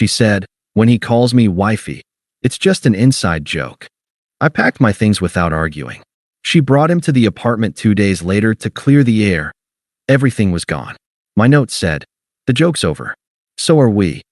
she said. When he calls me wifey, it's just an inside joke. I packed my things without arguing. She brought him to the apartment 2 days later to clear the air. Everything was gone. My note said, "The joke's over. So are we."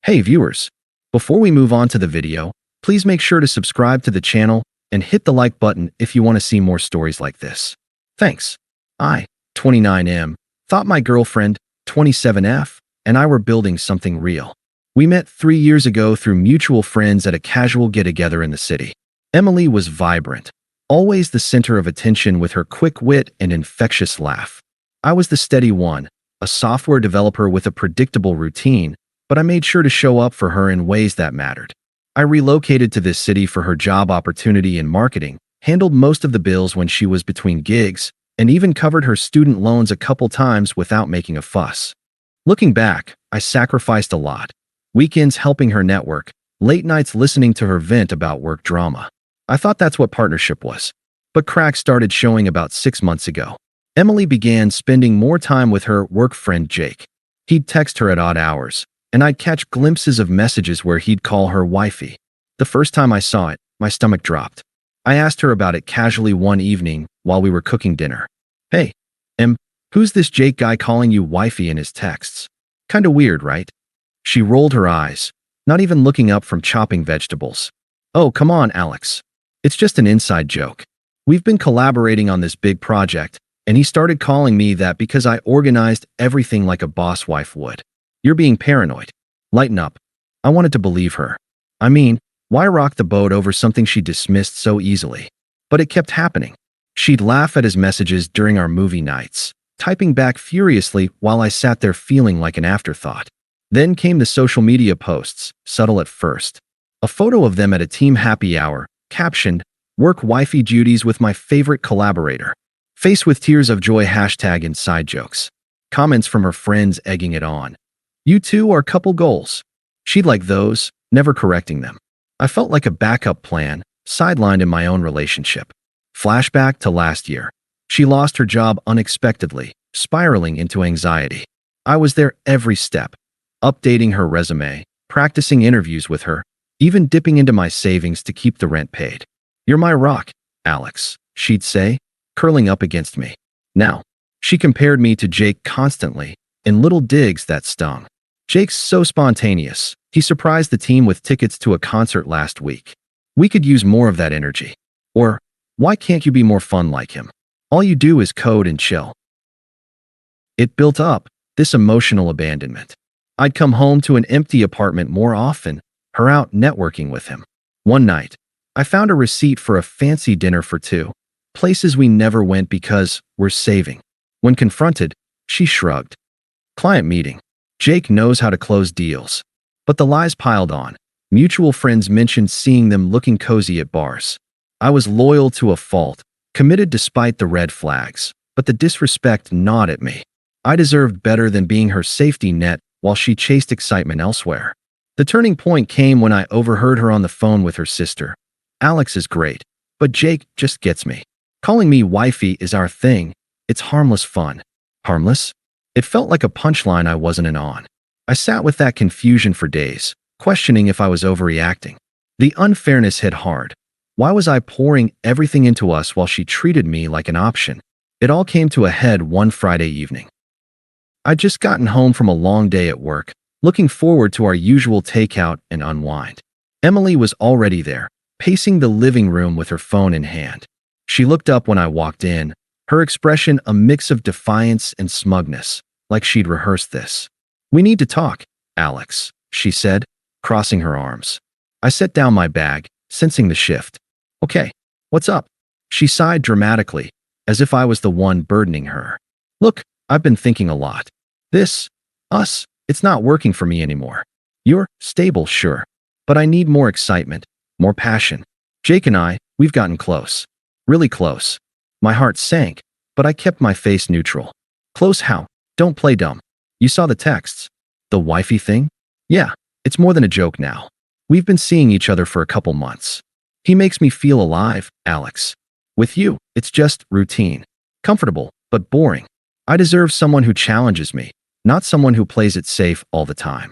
Hey viewers, before we move on to the video, please make sure to subscribe to the channel and hit the like button if you want to see more stories like this. Thanks. I, 29M, thought my girlfriend, 27F, and I were building something real. We met 3 years ago through mutual friends at a casual get-together in the city. Emily was vibrant, always the center of attention with her quick wit and infectious laugh. I was the steady one, a software developer with a predictable routine, but I made sure to show up for her in ways that mattered. I relocated to this city for her job opportunity in marketing, handled most of the bills when she was between gigs, and even covered her student loans a couple times without making a fuss. Looking back, I sacrificed a lot. Weekends helping her network, late nights listening to her vent about work drama. I thought that's what partnership was. But cracks started showing about 6 months ago. Emily began spending more time with her work friend Jake. He'd text her at odd hours, and I'd catch glimpses of messages where he'd call her wifey. The first time I saw it, my stomach dropped. I asked her about it casually one evening while we were cooking dinner. "Hey, who's this Jake guy calling you wifey in his texts? Kinda weird, right?" She rolled her eyes, not even looking up from chopping vegetables. "Oh, come on, Alex. It's just an inside joke. We've been collaborating on this big project, and he started calling me that because I organized everything like a boss wife would. You're being paranoid. Lighten up." I wanted to believe her. I mean, why rock the boat over something she dismissed so easily? But it kept happening. She'd laugh at his messages during our movie nights, typing back furiously while I sat there feeling like an afterthought. Then came the social media posts, subtle at first. A photo of them at a team happy hour, captioned, "Work wifey duties with my favorite collaborator." Face with tears of joy hashtag inside jokes. Comments from her friends egging it on. "You two are couple goals." She'd like those, never correcting them. I felt like a backup plan, sidelined in my own relationship. Flashback to last year. She lost her job unexpectedly, spiraling into anxiety. I was there every step, updating her resume, practicing interviews with her, even dipping into my savings to keep the rent paid. "You're my rock, Alex," she'd say, curling up against me. Now, she compared me to Jake constantly, in little digs that stung. "Jake's so spontaneous. He surprised the team with tickets to a concert last week. We could use more of that energy." Or, "Why can't you be more fun like him? All you do is code and chill." It built up, this emotional abandonment. I'd come home to an empty apartment more often, her out networking with him. One night, I found a receipt for a fancy dinner for two, places we never went because we're saving. When confronted, she shrugged. "Client meeting. Jake knows how to close deals." But the lies piled on. Mutual friends mentioned seeing them looking cozy at bars. I was loyal to a fault, committed despite the red flags, but the disrespect gnawed at me. I deserved better than being her safety net while she chased excitement elsewhere. The turning point came when I overheard her on the phone with her sister. "Alex is great, but Jake just gets me. Calling me wifey is our thing. It's harmless fun." Harmless? It felt like a punchline I wasn't in on. I sat with that confusion for days, questioning if I was overreacting. The unfairness hit hard. Why was I pouring everything into us while she treated me like an option? It all came to a head one Friday evening. I'd just gotten home from a long day at work, looking forward to our usual takeout and unwind. Emily was already there, pacing the living room with her phone in hand. She looked up when I walked in, her expression a mix of defiance and smugness, like she'd rehearsed this. "We need to talk, Alex," she said, crossing her arms. I set down my bag, sensing the shift. "Okay, what's up?" She sighed dramatically, as if I was the one burdening her. "Look, I've been thinking a lot. Us, it's not working for me anymore. You're stable, sure, but I need more excitement, more passion. Jake and we've gotten close. Really close." My heart sank, but I kept my face neutral. "Close how? Don't play dumb. You saw the texts. The wifey thing? Yeah, it's more than a joke now. We've been seeing each other for a couple months. He makes me feel alive, Alex. With you, it's just routine. Comfortable, but boring. I deserve someone who challenges me, not someone who plays it safe all the time."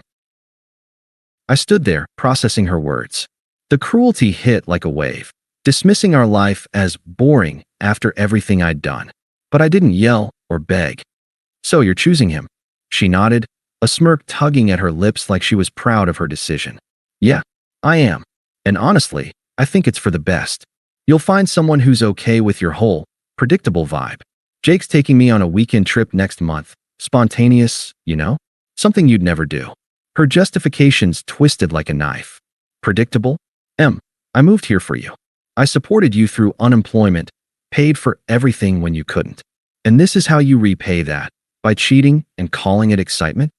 I stood there, processing her words. The cruelty hit like a wave, dismissing our life as boring after everything I'd done. But I didn't yell or beg. So you're choosing him? She nodded, a smirk tugging at her lips like she was proud of her decision. Yeah, I am. And honestly, I think it's for the best. You'll find someone who's okay with your whole, predictable vibe. Jake's taking me on a weekend trip next month. Spontaneous, you know? Something you'd never do. Her justifications twisted like a knife. Predictable? I moved here for you. I supported you through unemployment, paid for everything when you couldn't. And this is how you repay that, by cheating and calling it excitement?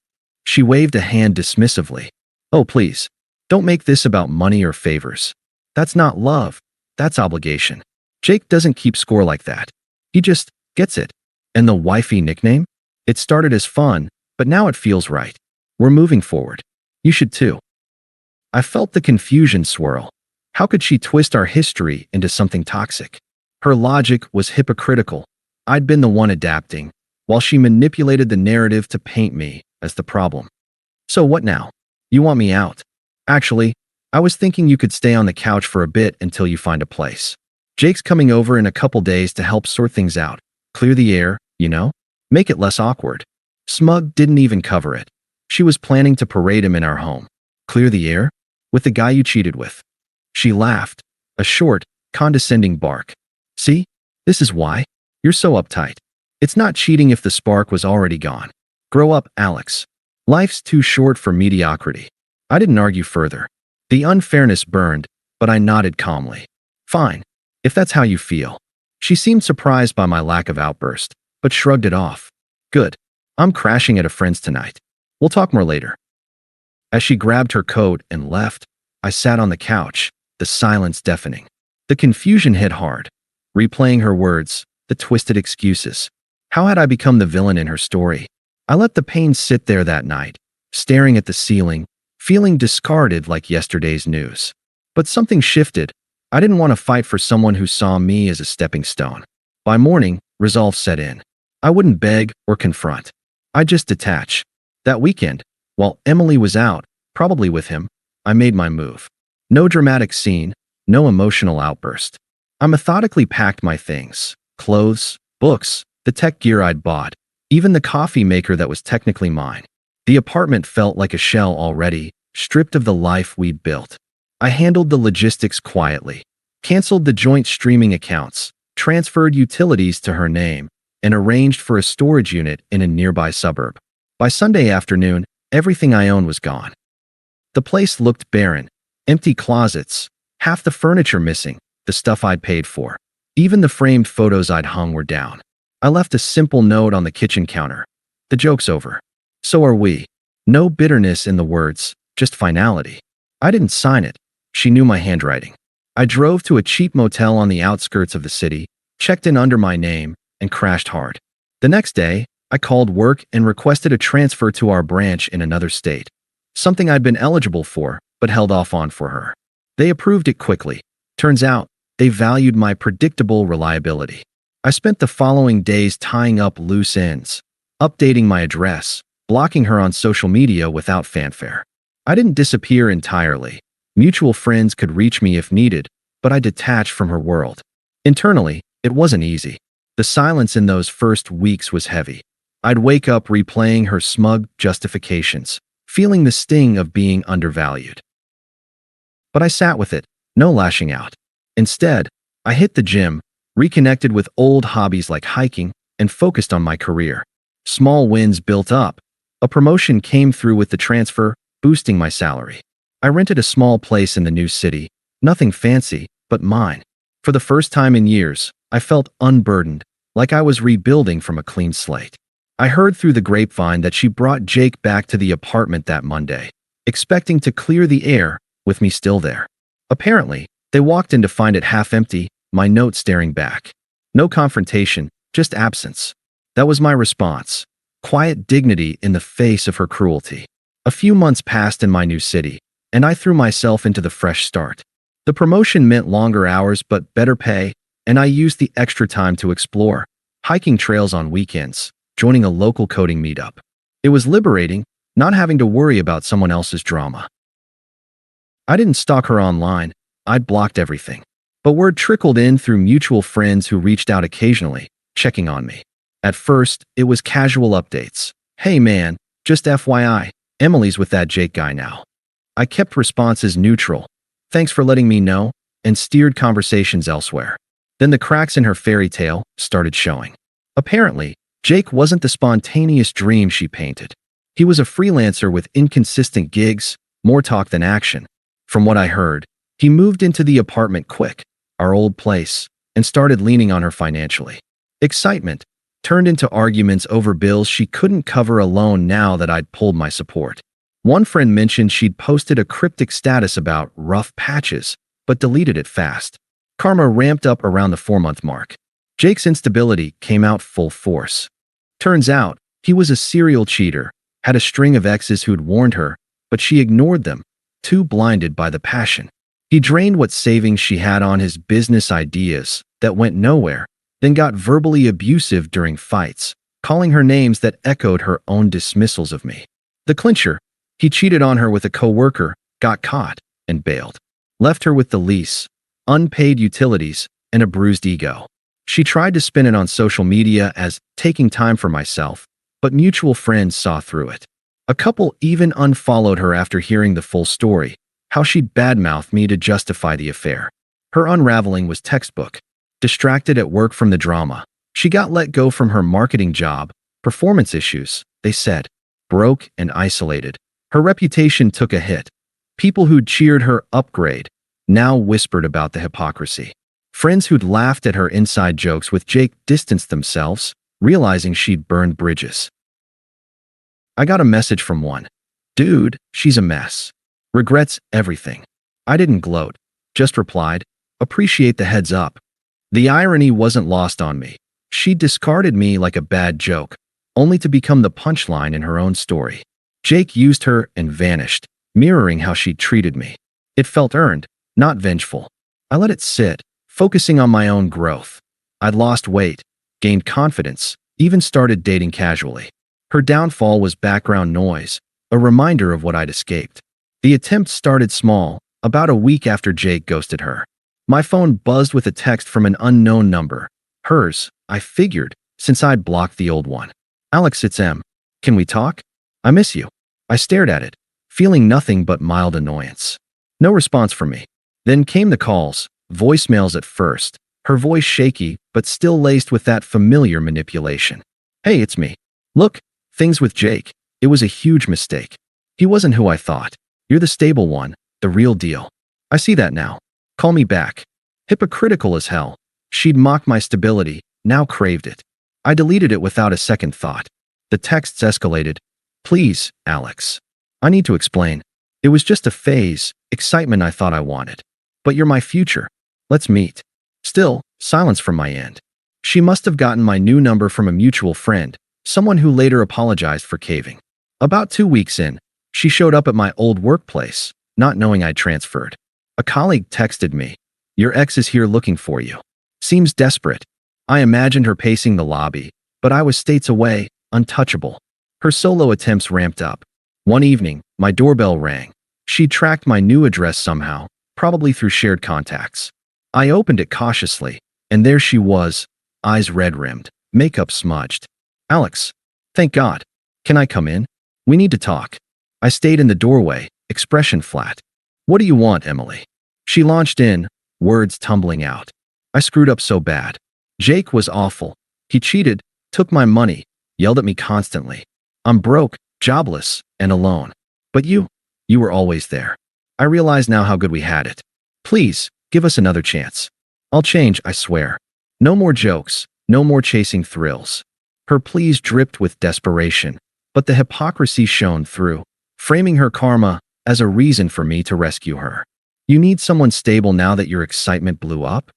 She waved a hand dismissively. Oh, please, don't make this about money or favors. That's not love, that's obligation. Jake doesn't keep score like that. He just gets it. And the wifey nickname? It started as fun, but now it feels right. We're moving forward. You should too. I felt the confusion swirl. How could she twist our history into something toxic? Her logic was hypocritical. I'd been the one adapting, while she manipulated the narrative to paint me as the problem. So what now? You want me out? Actually, I was thinking you could stay on the couch for a bit until you find a place. Jake's coming over in a couple days to help sort things out. Clear the air, you know? Make it less awkward. Smug didn't even cover it. She was planning to parade him in our home. Clear the air? With the guy you cheated with. She laughed, a short, condescending bark. See? This is why. You're so uptight. It's not cheating if the spark was already gone. Grow up, Alex. Life's too short for mediocrity. I didn't argue further. The unfairness burned, but I nodded calmly. Fine, if that's how you feel. She seemed surprised by my lack of outburst, but shrugged it off. Good. I'm crashing at a friend's tonight. We'll talk more later. As she grabbed her coat and left, I sat on the couch, the silence deafening. The confusion hit hard. Replaying her words, the twisted excuses. How had I become the villain in her story? I let the pain sit there that night, staring at the ceiling, feeling discarded like yesterday's news. But something shifted. I didn't want to fight for someone who saw me as a stepping stone. By morning, resolve set in. I wouldn't beg or confront. I'd just detach. That weekend, while Emily was out, probably with him, I made my move. No dramatic scene, no emotional outburst. I methodically packed my things, clothes, books, the tech gear I'd bought, even the coffee maker that was technically mine. The apartment felt like a shell already, stripped of the life we'd built. I handled the logistics quietly, canceled the joint streaming accounts, transferred utilities to her name, and arranged for a storage unit in a nearby suburb. By Sunday afternoon, everything I owned was gone. The place looked barren, empty closets, half the furniture missing, the stuff I'd paid for. Even the framed photos I'd hung were down. I left a simple note on the kitchen counter. The joke's over. So are we. No bitterness in the words, just finality. I didn't sign it. She knew my handwriting. I drove to a cheap motel on the outskirts of the city, checked in under my name, and crashed hard. The next day, I called work and requested a transfer to our branch in another state. Something I'd been eligible for, but held off on for her. They approved it quickly. Turns out, they valued my predictable reliability. I spent the following days tying up loose ends, updating my address, blocking her on social media without fanfare. I didn't disappear entirely. Mutual friends could reach me if needed, but I detached from her world. Internally, it wasn't easy. The silence in those first weeks was heavy. I'd wake up replaying her smug justifications, feeling the sting of being undervalued. But I sat with it, no lashing out. Instead, I hit the gym, reconnected with old hobbies like hiking, and focused on my career. Small wins built up. A promotion came through with the transfer, boosting my salary. I rented a small place in the new city, nothing fancy, but mine. For the first time in years, I felt unburdened, like I was rebuilding from a clean slate. I heard through the grapevine that she brought Jake back to the apartment that Monday, expecting to clear the air, with me still there. Apparently, they walked in to find it half empty, my note staring back. No confrontation, just absence. That was my response. Quiet dignity in the face of her cruelty. A few months passed in my new city, and I threw myself into the fresh start. The promotion meant longer hours but better pay, and I used the extra time to explore, hiking trails on weekends, joining a local coding meetup. It was liberating, not having to worry about someone else's drama. I didn't stalk her online. I'd blocked everything. But word trickled in through mutual friends who reached out occasionally, checking on me. At first, it was casual updates. Hey man, just FYI, Emily's with that Jake guy now. I kept responses neutral. Thanks for letting me know, and steered conversations elsewhere. Then the cracks in her fairy tale started showing. Apparently, Jake wasn't the spontaneous dream she painted. He was a freelancer with inconsistent gigs, more talk than action. From what I heard, he moved into the apartment quick, our old place, and started leaning on her financially. Excitement turned into arguments over bills she couldn't cover alone now that I'd pulled my support. One friend mentioned she'd posted a cryptic status about rough patches, but deleted it fast. Karma ramped up around the 4-month mark. Jake's instability came out full force. Turns out, he was a serial cheater, had a string of exes who'd warned her, but she ignored them, too blinded by the passion. He drained what savings she had on his business ideas that went nowhere, then got verbally abusive during fights, calling her names that echoed her own dismissals of me. The clincher, he cheated on her with a coworker, got caught, and bailed. Left her with the lease, unpaid utilities, and a bruised ego. She tried to spin it on social media as taking time for myself, but mutual friends saw through it. A couple even unfollowed her after hearing the full story, how she'd badmouthed me to justify the affair. Her unraveling was textbook. Distracted at work from the drama, she got let go from her marketing job. Performance issues, they said. Broke and isolated. Her reputation took a hit. People who'd cheered her upgrade now whispered about the hypocrisy. Friends who'd laughed at her inside jokes with Jake distanced themselves, realizing she'd burned bridges. I got a message from one. Dude, she's a mess. Regrets everything. I didn't gloat, just replied, appreciate the heads up. The irony wasn't lost on me. She discarded me like a bad joke, only to become the punchline in her own story. Jake used her and vanished, mirroring how she'd treated me. It felt earned, not vengeful. I let it sit, focusing on my own growth. I'd lost weight, gained confidence, even started dating casually. Her downfall was background noise, a reminder of what I'd escaped. The attempt started small, about a week after Jake ghosted her. My phone buzzed with a text from an unknown number. Hers, I figured, since I'd blocked the old one. Alex, it's M. Can we talk? I miss you. I stared at it, feeling nothing but mild annoyance. No response from me. Then came the calls, voicemails at first, her voice shaky but still laced with that familiar manipulation. Hey, it's me. Look, things with Jake. It was a huge mistake. He wasn't who I thought. You're the stable one, the real deal. I see that now. Call me back. Hypocritical as hell. She'd mocked my stability, now craved it. I deleted it without a second thought. The texts escalated. Please, Alex. I need to explain. It was just a phase, excitement I thought I wanted. But you're my future. Let's meet. Still, silence from my end. She must have gotten my new number from a mutual friend, someone who later apologized for caving. About 2 weeks in, she showed up at my old workplace, not knowing I'd transferred. A colleague texted me, your ex is here looking for you. Seems desperate. I imagined her pacing the lobby, but I was states away, untouchable. Her solo attempts ramped up. One evening, my doorbell rang. She tracked my new address somehow, probably through shared contacts. I opened it cautiously, and there she was, eyes red-rimmed, makeup smudged. Alex, thank God. Can I come in? We need to talk. I stayed in the doorway, expression flat. What do you want, Emily? She launched in, words tumbling out. I screwed up so bad. Jake was awful. He cheated, took my money, yelled at me constantly. I'm broke, jobless, and alone. But you were always there. I realize now how good we had it. Please, give us another chance. I'll change, I swear. No more jokes, no more chasing thrills. Her pleas dripped with desperation, but the hypocrisy shone through, framing her karma as a reason for me to rescue her. You need someone stable now that your excitement blew up?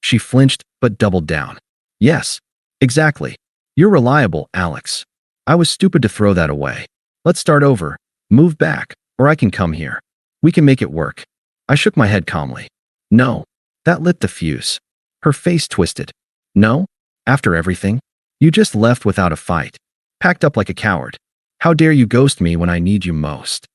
She flinched, but doubled down. Yes, exactly. You're reliable, Alex. I was stupid to throw that away. Let's start over. Move back, or I can come here. We can make it work. I shook my head calmly. No. That lit the fuse. Her face twisted. No? After everything? You just left without a fight. Packed up like a coward. How dare you ghost me when I need you most?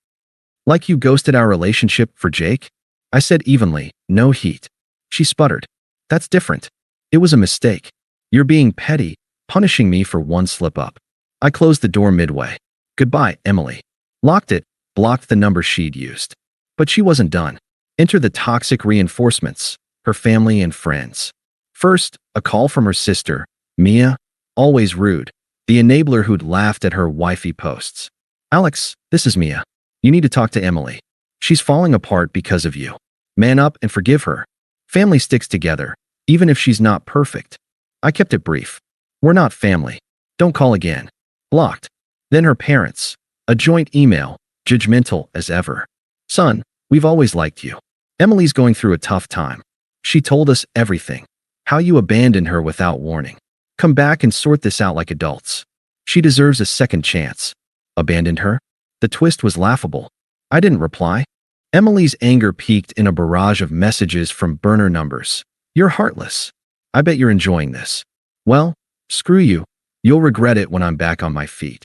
Like you ghosted our relationship for Jake? I said evenly, no heat. She sputtered. That's different. It was a mistake. You're being petty, punishing me for one slip-up. I closed the door midway. Goodbye, Emily. Locked it, blocked the number she'd used. But she wasn't done. Enter the toxic reinforcements, her family and friends. First, a call from her sister, Mia, always rude, the enabler who'd laughed at her wifey posts. Alex, this is Mia. You need to talk to Emily. She's falling apart because of you. Man up and forgive her. Family sticks together, even if she's not perfect. I kept it brief. We're not family. Don't call again. Blocked. Then her parents. A joint email, judgmental as ever. Son, we've always liked you. Emily's going through a tough time. She told us everything. How you abandoned her without warning. Come back and sort this out like adults. She deserves a second chance. Abandoned her? The twist was laughable. I didn't reply. Emily's anger peaked in a barrage of messages from burner numbers. You're heartless. I bet you're enjoying this. Well, screw you. You'll regret it when I'm back on my feet.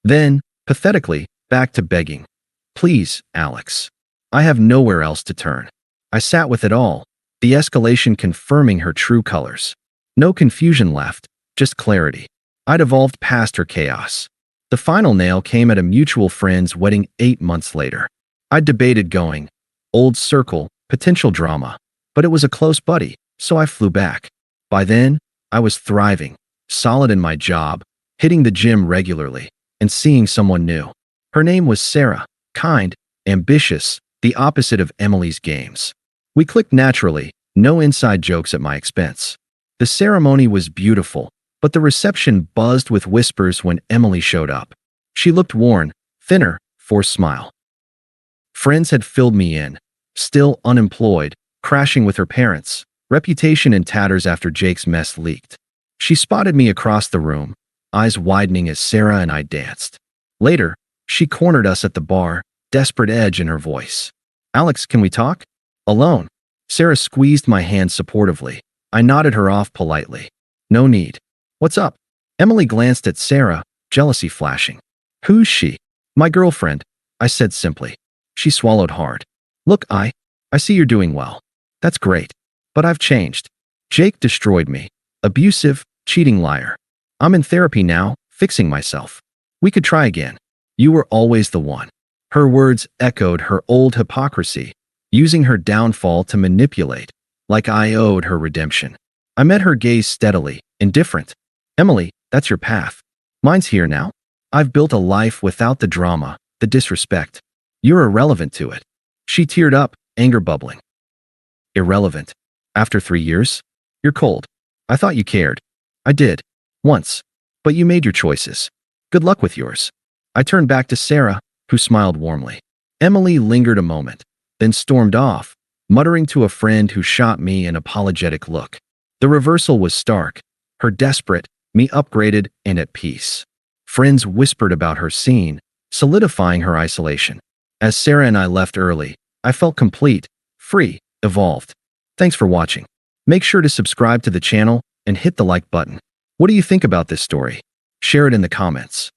Then, pathetically, back to begging. Please, Alex. I have nowhere else to turn. I sat with it all, the escalation confirming her true colors. No confusion left, just clarity. I'd evolved past her chaos. The final nail came at a mutual friend's wedding 8 months later. I'd debated going. Old circle, potential drama. But it was a close buddy, so I flew back. By then, I was thriving, solid in my job, hitting the gym regularly, and seeing someone new. Her name was Sarah, kind, ambitious, the opposite of Emily's games. We clicked naturally, no inside jokes at my expense. The ceremony was beautiful, but the reception buzzed with whispers when Emily showed up. She looked worn, thinner, forced smile. Friends had filled me in, still unemployed, crashing with her parents, reputation in tatters after Jake's mess leaked. She spotted me across the room, eyes widening as Sarah and I danced. Later, she cornered us at the bar, desperate edge in her voice. Alex, can we talk? Alone. Sarah squeezed my hand supportively. I nodded her off politely. No need. What's up? Emily glanced at Sarah, jealousy flashing. Who's she? My girlfriend, I said simply. She swallowed hard. Look, I see you're doing well. That's great. But I've changed. Jake destroyed me. Abusive, cheating liar. I'm in therapy now, fixing myself. We could try again. You were always the one. Her words echoed her old hypocrisy, using her downfall to manipulate, like I owed her redemption. I met her gaze steadily, indifferent. Emily, that's your path. Mine's here now. I've built a life without the drama, the disrespect. You're irrelevant to it. She teared up, anger bubbling. Irrelevant. After 3 years? You're cold. I thought you cared. I did. Once. But you made your choices. Good luck with yours. I turned back to Sarah, who smiled warmly. Emily lingered a moment, then stormed off, muttering to a friend who shot me an apologetic look. The reversal was stark. Her desperate, me upgraded and at peace. Friends whispered about her scene, solidifying her isolation. As Sarah and I left early, I felt complete, free, evolved. Thanks for watching. Make sure to subscribe to the channel and hit the like button. What do you think about this story? Share it in the comments.